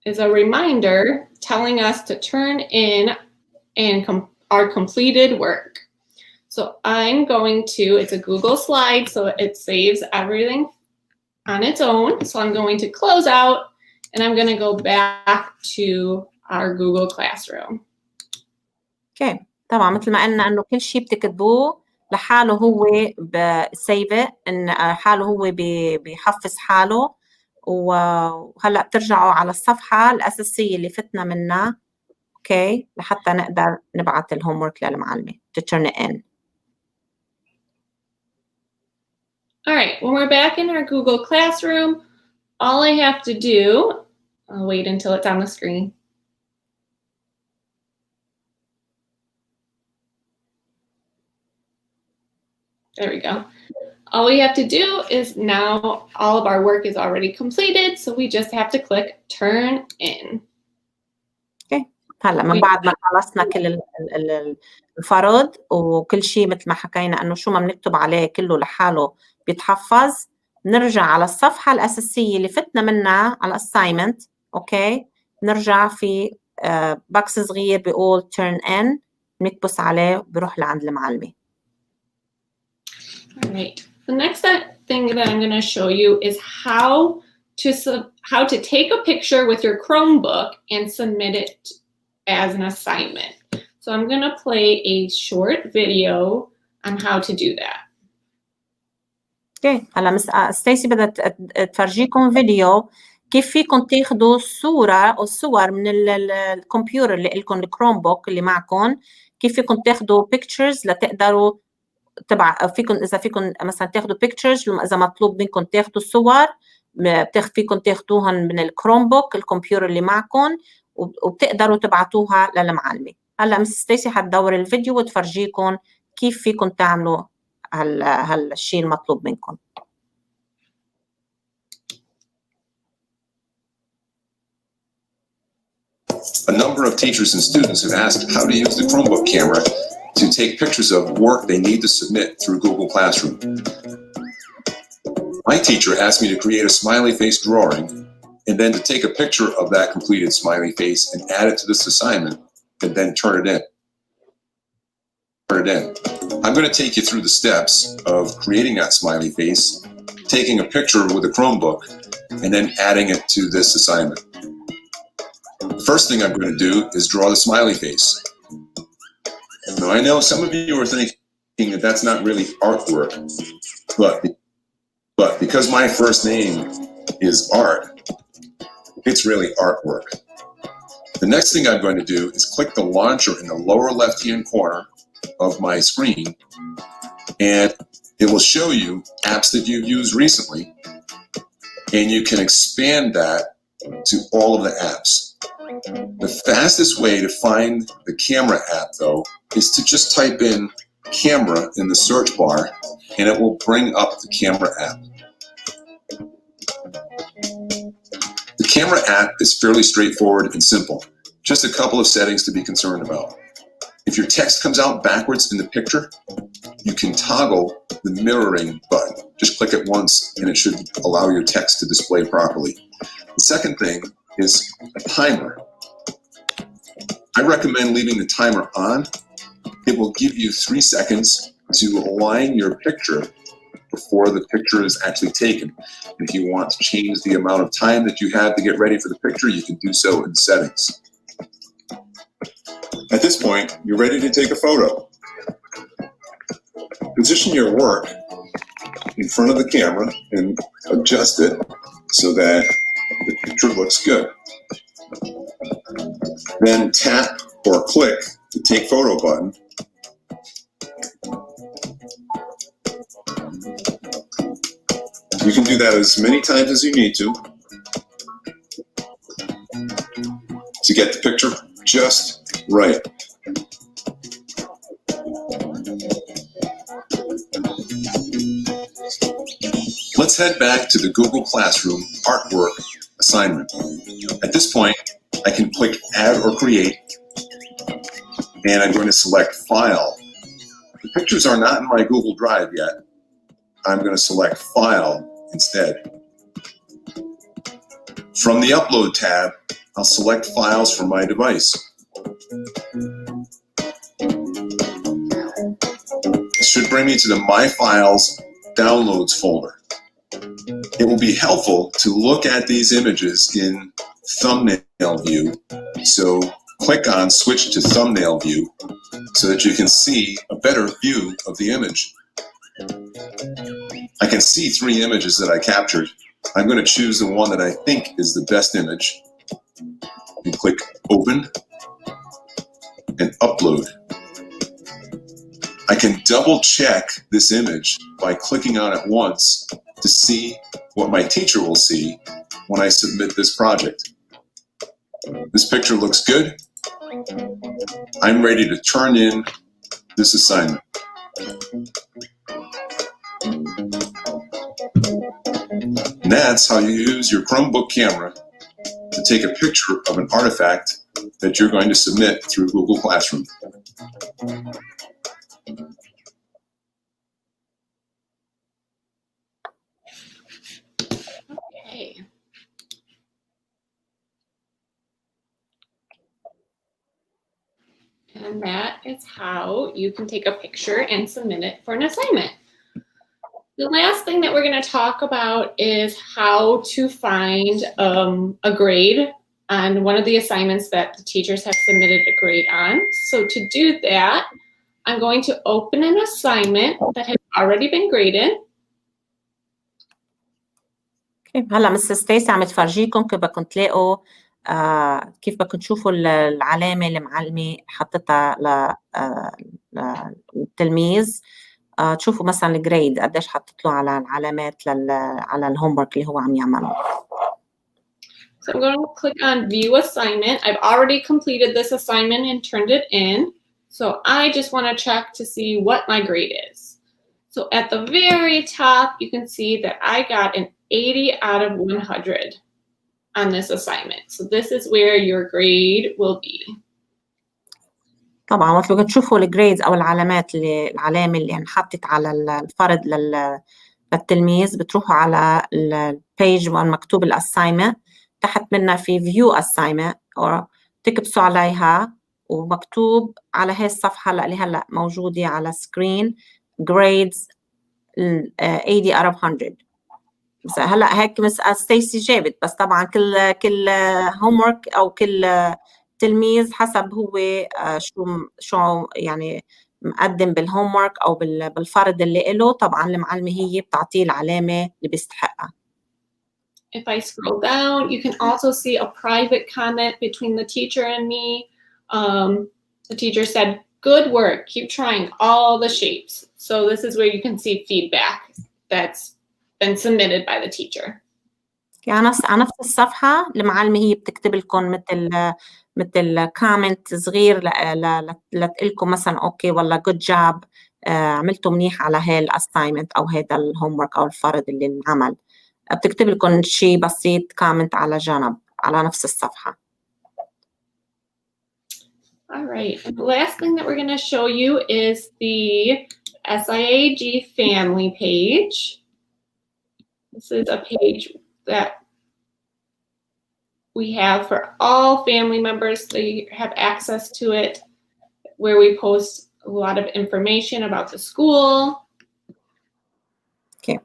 is a reminder telling us to turn in and our completed work. So I'm going to, it's a Google slide, so it saves everything on its own. So I'm going to close out and I'm going to go back to our Google Classroom. اوكي، طبعا مثل ما قلنا انه كل شيء بتكتبوه لحاله هو بسيفه، ان حاله هو بيحفظ حاله، وهلا بترجعوا على الصفحه الاساسيه اللي فتنا منها، اوكي، لحتى نقدر نبعث الهوم ورك للمعلمه to turn it in. All right, when we're back in our Google Classroom, all I have to do, I'll wait until it's on the screen. There we go. All we have to do is now all of our work is already completed, so we just have to click turn in. هلا من بعد ما خلصنا كل الفرض وكل شيء مثل ما حكينا انه شو ما بنكتب عليه كله لحاله بيتحفظ، نرجع على الصفحه الاساسيه اللي فتنا منها على الاساينمنت، اوكي، نرجع في بوكس صغير بيقول turn in، بنكبس عليه بيروح لعند المعلمه. All right. The next thing that I'm going to show you is how to take a picture with your Chromebook and submit it as an assignment. So I'm going to play a short video on how to do that. اوكي، هلا مس ستيسي بدها تفرجيكم فيديو كيف فيكم تاخذوا صوره او صور من الكمبيوتر اللي لكم الكروم بوك اللي معكم، كيف فيكم تاخذوا بيكتشرز لتقدروا فيكم اذا فيكم مثلا تاخذوا بيكتشرز، اذا مطلوب منكم تاخذوا صور فيكم تاخذوهم من الكروم بوك الكمبيوتر اللي معكم، وبتقدروا تبعتوها للمعلمه. هلا مس ستيسي حتدور الفيديو وتفرجيكم كيف فيكم تعملوا هالشيء المطلوب منكم. A number of teachers and students have asked how to use the Chromebook camera to take pictures of work they need to submit through Google Classroom. My teacher asked me to create a smiley face drawing and then to take a picture of that completed smiley face and add it to this assignment and then turn it in. I'm going to take you through the steps of creating that smiley face, taking a picture with a Chromebook, and then adding it to this assignment. The first thing I'm going to do is draw the smiley face. Now, I know some of you are thinking that that's not really artwork, but because my first name is Art, it's really artwork. The next thing I'm going to do is click the launcher in the lower left-hand corner of my screen, and it will show you apps that you've used recently. and you can expand that to all of the apps. The fastest way to find the camera app, though, is to just type in camera in the search bar, and it will bring up the camera app. The camera app is fairly straightforward and simple. Just a couple of settings to be concerned about. If your text comes out backwards in the picture, you can toggle the mirroring button. Just click it once and it should allow your text to display properly. The second thing is a timer. I recommend leaving the timer on. It will give you 3 seconds to align your picture before the picture is actually taken. If you want to change the amount of time that you have to get ready for the picture, you can do so in settings. At this point, you're ready to take a photo. Position your work in front of the camera and adjust it so that the picture looks good. Then tap or click the Take Photo button. You can do that as many times as you need to get the picture just right. Let's head back to the Google Classroom artwork assignment. At this point, I can click Add or Create, and I'm going to select File. The pictures are not in my Google Drive yet. I'm going to select File instead. From the Upload tab, I'll select files from my device. This should bring me to the My Files Downloads folder. It will be helpful to look at these images in thumbnail view. So click on Switch to Thumbnail View so that you can see a better view of the image. I can see 3 images that I captured. I'm going to choose the one that I think is the best image and click Open and Upload. I can double check this image by clicking on it once to see what my teacher will see when I submit this project. This picture looks good. I'm ready to turn in this assignment. And that's how you use your Chromebook camera to take a picture of an artifact that you're going to submit through Google Classroom. Okay. And that is how you can take a picture and submit it for an assignment. The last thing that we're going to talk about is how to find a grade on one of the assignments that the teachers have submitted a grade on. So to do that, I'm going to open an assignment that has already been graded. كيف هلا مس ستيسي عم تفرجيكم كيف بدكم تلاقوا كيف بدكم تشوفوا العلامة اللي معلمة حطتها للتلميذ. تشوفوا مثلا الجريد قديش حطت له على العلامات على الهوم ورك اللي هو عم يعمله. So I'm going to click on View Assignment. I've already completed this assignment and turned it in. So I just want to check to see what my grade is. So at the very top, you can see that I got an 80 out of 100 on this assignment. So this is where your grade will be. طبعا وقت لو تشوفوا الجريدز او العلامه اللي انحطت على الفرد للتلميذ بتروحوا على البيج مكتوب الاساينمنت تحت منها في فيو اساينمنت او تكبسوا عليها ومكتوب على هي الصفحه اللي هلا موجوده على سكرين جريدز 80 out of 100. بس هلا هيك مس ستيسي جابت بس طبعا كل هوم ورك او كل تلميذ حسب هو شو يعني مقدم بالهوم ورك او بالفرد اللي له. طبعا المعلمه هي بتعطيه العلامه اللي بيستحقها. If I scroll down, you can also see a private comment between the teacher and me. The teacher said, "Good work. Keep trying all the shapes." So this is where you can see feedback that's been submitted by the teacher. يعني على نفس الصفحة المعلمة هي بتكتب لكم مثل كومنت صغير لتقلكم مثلا اوكي والله جود جاب، عملتوا منيح على هاي الاساينمنت او هذا الهوم ورك او الفرض اللي انعمل. بتكتب لكم شيء بسيط كومنت على جنب على نفس الصفحة. All right, and the last thing that we're going to show you is the SIAG family page. This is a page that we have for all family members. They have access to it, where we post a lot of information about the school. Okay,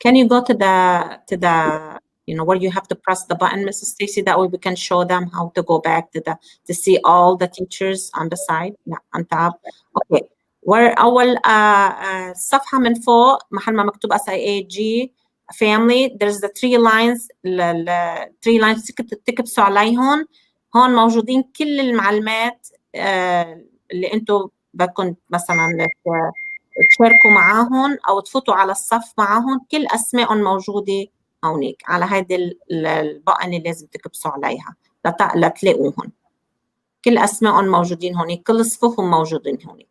can you go to the where you have to press the button, Mrs. Stacy? That way we can show them how to go back to see all the teachers on the side. Yeah, on top. Okay, where أول الصفحة من فوق محل ما مكتوب SIAG family, there's the 3 lines. 3 lines تكبسوا عليهم. هون موجودين كل المعلومات اللي انتم بدكم مثلا تشاركوا معاهم او تفوتوا على الصف معاهم. كل اسمائهم موجوده هونيك على هيدي البقن اللي لازم تكبسوا عليها لتلاقوهم. كل اسمائهم موجودين هونيك، كل صفوفهم موجودين هونيك.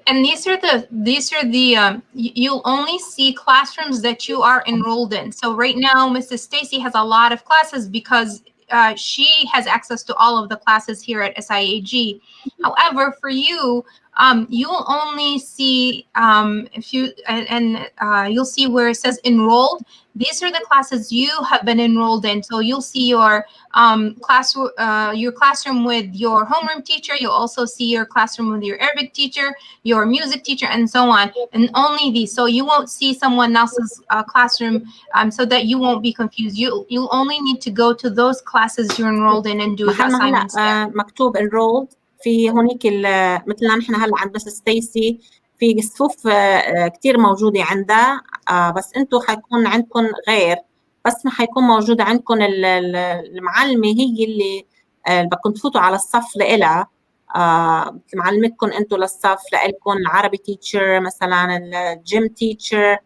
And these are the you'll only see classrooms that you are enrolled in. So right now, Mrs. Stacy has a lot of classes because she has access to all of the classes here at SIAG. However, for you, you'll only see you'll see where it says enrolled. These are the classes you have been enrolled in. So you'll see your classroom with your homeroom teacher. You'll also see your classroom with your Arabic teacher, your music teacher, and so on. And only these. So you won't see someone else's classroom, so that you won't be confused. You'll only need to go to those classes you're enrolled in and do the assignments there. مكتوب enrolled في هونيك مثلنا نحن هلا عند مس ستيسي في صفوف كتير موجودة عندها، بس انتو حيكون عندكم غير، بس ما حيكون موجودة عندكم المعلمة هي اللي بدكم تفوتوا على الصف لإلها. معلمتكم انتو للصف لإلكم العربي تيتشر مثلا، الجيم تيتشر،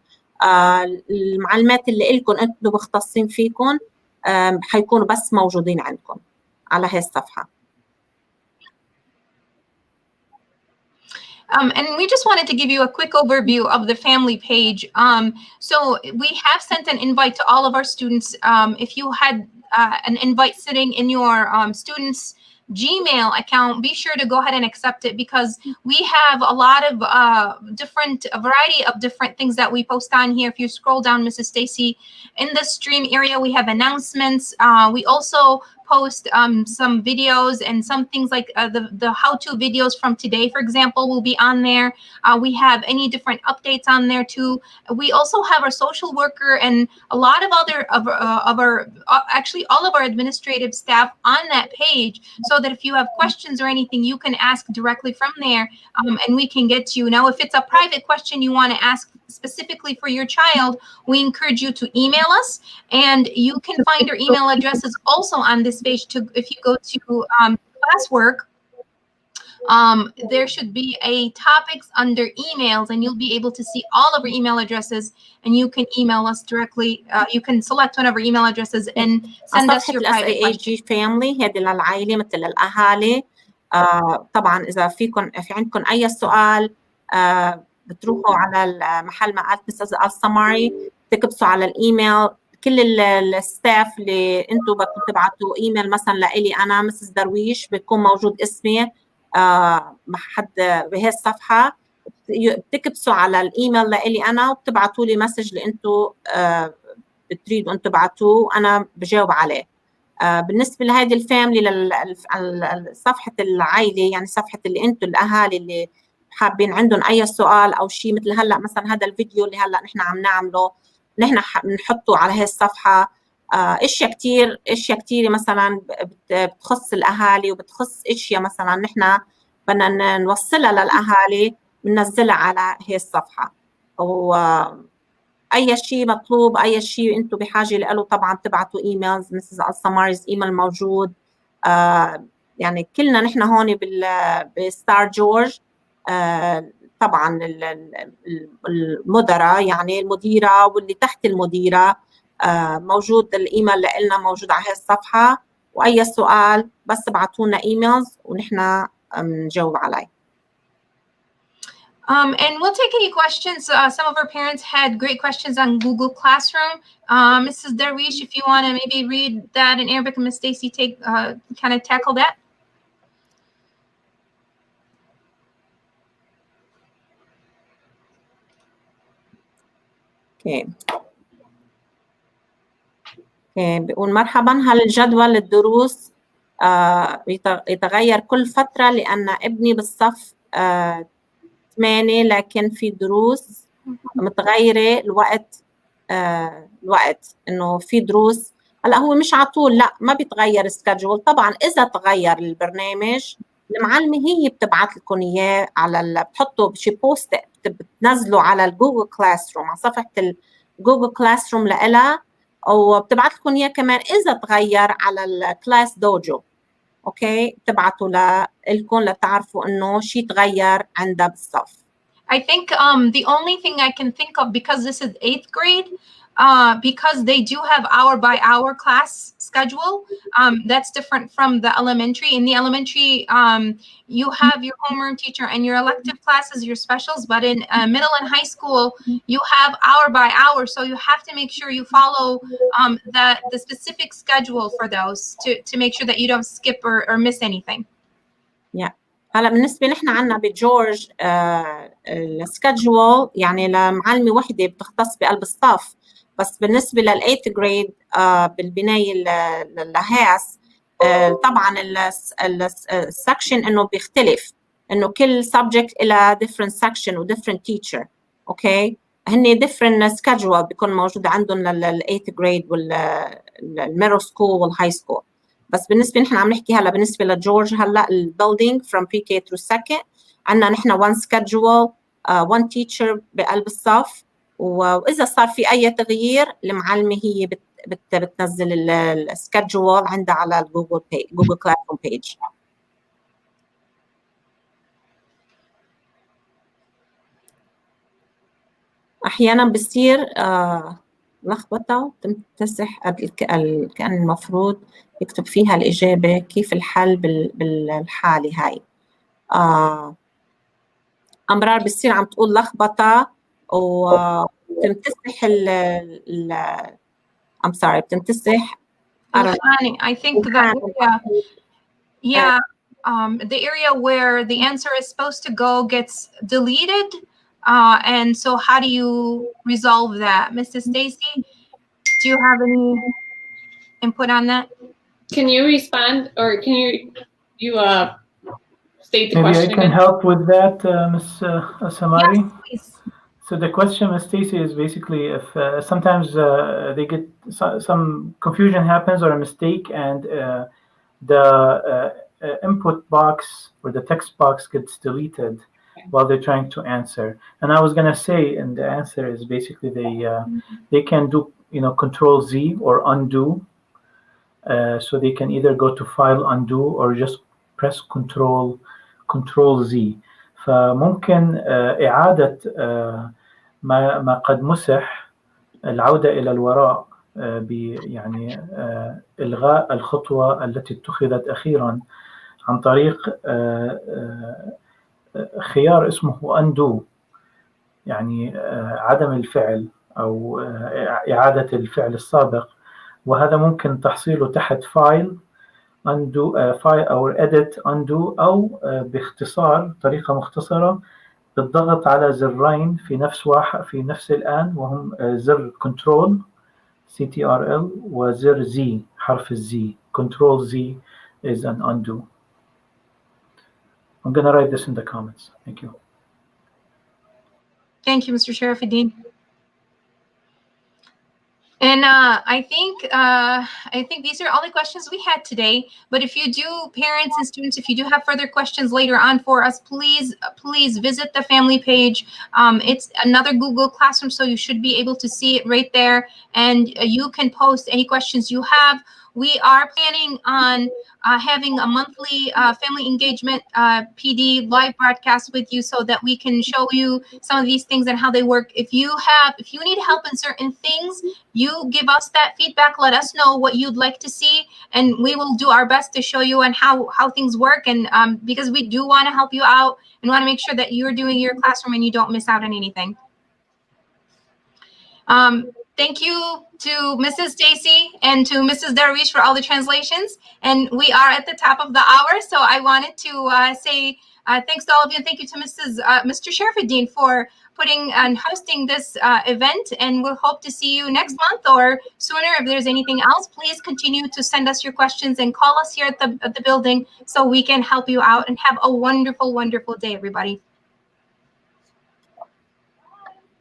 المعلمات اللي إلكم انتو مختصين فيكم حيكونوا بس موجودين عندكم على هاي الصفحة. And we just wanted to give you a quick overview of the family page. So we have sent an invite to all of our students. If you had an invite sitting in your students' Gmail account, be sure to go ahead and accept it, because we have a lot of a variety of different things that we post on here. If you scroll down, Mrs. Stacy, in the stream area, we have announcements. We also post some videos and some things like the how-to videos from today, for example, will be on there. We have any different updates on there too. We also have our social worker and a lot of other of our actually all of our administrative staff on that page, so that if you have questions or anything, you can ask directly from there, and we can get to you. Now, if it's a private question you want to ask specifically for your child, we encourage you to email us, and you can find our email addresses also on this page. If you go to classwork, there should be a topics under emails, and you'll be able to see all of our email addresses, and you can email us directly. You can select one of our email addresses and send us your private question. SIAG family هذه للعائلة مثل الأهالي. طبعا إذا في عندكم أي سؤال بتروحوا على المحل ما قالت مسز السماري، تكبسوا على الإيميل. كل الستاف اللي انتم بدكم تبعتوا ايميل مثلا لإلي انا مسز درويش، بيكون موجود اسمي مع حد بهي الصفحه، بتكبسوا على الايميل لإلي انا وبتبعتوا لي مسج اللي انتم بتريدوا انتم تبعتوه، انا بجاوب عليه. بالنسبه لهذه الفاميلي صفحه العائله، يعني صفحه اللي انتم الاهالي اللي حابين عندهم اي سؤال او شيء، مثل هلا مثلا هذا الفيديو اللي هلا نحن عم نعمله، نحن بنحطه على هاي الصفحة. اشياء كتير مثلا بتخص الاهالي وبتخص اشياء مثلا نحن بدنا نوصلها للاهالي، بننزلها على هاي الصفحة. واي شيء مطلوب، اي شيء انتم بحاجة له، طبعا بتبعتوا ايميلز. مسز السماريز ايميل موجود. يعني كلنا نحن هون بستار جورج. طبعا المدراء، يعني المديرة واللي تحت المديرة. موجود الإيميل اللي لنا موجود على هاي الصفحة، وأي سؤال بس ابعتونا إيميلز ونحن نجاوب عليه. And we'll take any questions. Some of our parents had great questions on Google Classroom. Mrs. Darwish, if you want to maybe read that in Arabic, and Miss Stacy kind of tackle that. Okay. بيقول مرحبا، هل الجدول الدروس يتغير كل فترة؟ لأن ابني بالصف 8 لكن في دروس متغيرة الوقت إنه في دروس هلا هو مش على طول، لا ما بيتغير السكادجول. طبعا إذا تغير البرنامج المعلمة هي بتبعت لكم إياه على بتحطوا شي بوست بتنزلوا على الجوجل كلاس روم، على صفحة الجوجل كلاس روم لإلها، أو بتبعت لكم إياه كمان إذا تغير على الكلاس دوجو. اوكي، بتبعتوا لكم لتعرفوا انه شيء تغير عندها بالصف. I think the only thing I can think of, because this is 8th grade, because they do have hour by hour class schedule, that's different from the elementary. In the elementary, you have your homeroom teacher and your elective classes, your specials, but in middle and high school, you have hour by hour. So you have to make sure you follow the specific schedule for those to make sure that you don't skip or miss anything. Yeah. هلا بالنسبه نحن عندنا بجورج السكادجول يعني لمعلمه وحده بتختص بقلب الصف، بس بالنسبه لل8th جريد بالبنايه الهاس طبعا السكشن انه بيختلف، انه كل سبجكت لها different section و different teacher. اوكي، هن different schedule بيكون موجود عندهم لل8th جريد والميدل سكول والهاي سكول. بس بالنسبه نحن عم نحكي هلا بالنسبه لجورج، هلا البيلدينج from pre-K through second عندنا نحن one schedule one teacher بقلب الصف، واذا صار في اي تغيير المعلمه هي بتنزل السكادجول عندها على الجوجل كلاس روم بيج. احيانا بصير لخبطه تمتسح كان المفروض يكتب فيها الإجابة كيف الحل بالحالة هاي. أمرار بتصير عم تقول لخبطة وتمتسح I'm sorry بتمتسح I think that the area where the answer is supposed to go gets deleted, and so how do you resolve that? Mrs. Stacy, do you have any input on that? Can you respond, or can you state the Maybe question I can again? help with that, Ms. Samari. Yes, please. So the question, Ms. Stacy, is basically if sometimes they get some confusion happens or a mistake, and the input box or the text box gets deleted while they're trying to answer. And I was gonna say, and the answer is basically they can do Control Z or undo. So they can either go to File Undo or just press Control Z. فممكن إعادة ما قد مسح، العودة إلى الوراء يعني إلغاء الخطوة التي اتخذت أخيرا عن طريق خيار اسمه Undo، يعني عدم الفعل أو إعادة الفعل السابق، وهذا ممكن تحصيله تحت فايل undo فايل أو edit undo، أو باختصار طريقة مختصرة بالضغط على زرين في نفس الآن، وهم زر كنترول CTRL وزر Z حرف الزي. Control Z is an undo. I'm gonna write this in the comments. Thank you. Thank you, Mr. Sharafuddin. And I think these are all the questions we had today. But if you do, parents and students, if you do have further questions later on for us, please visit the family page. It's another Google Classroom, so you should be able to see it right there. And you can post any questions you have, We are planning on having a monthly family engagement PD live broadcast with you so that we can show you some of these things and how they work. If you need help in certain things, you give us that feedback. Let us know what you'd like to see, and we will do our best to show you and how things work. And because we do want to help you out and want to make sure that you're doing your classroom and you don't miss out on anything. Thank you to Mrs. Stacy and to Mrs. Darwish for all the translations. And we are at the top of the hour, so I wanted to say thanks to all of you. And thank you to Mr. Sherifuddin for putting and hosting this event. And we'll hope to see you next month or sooner. If there's anything else, please continue to send us your questions and call us here at the building so we can help you out. And have a wonderful, wonderful day, everybody.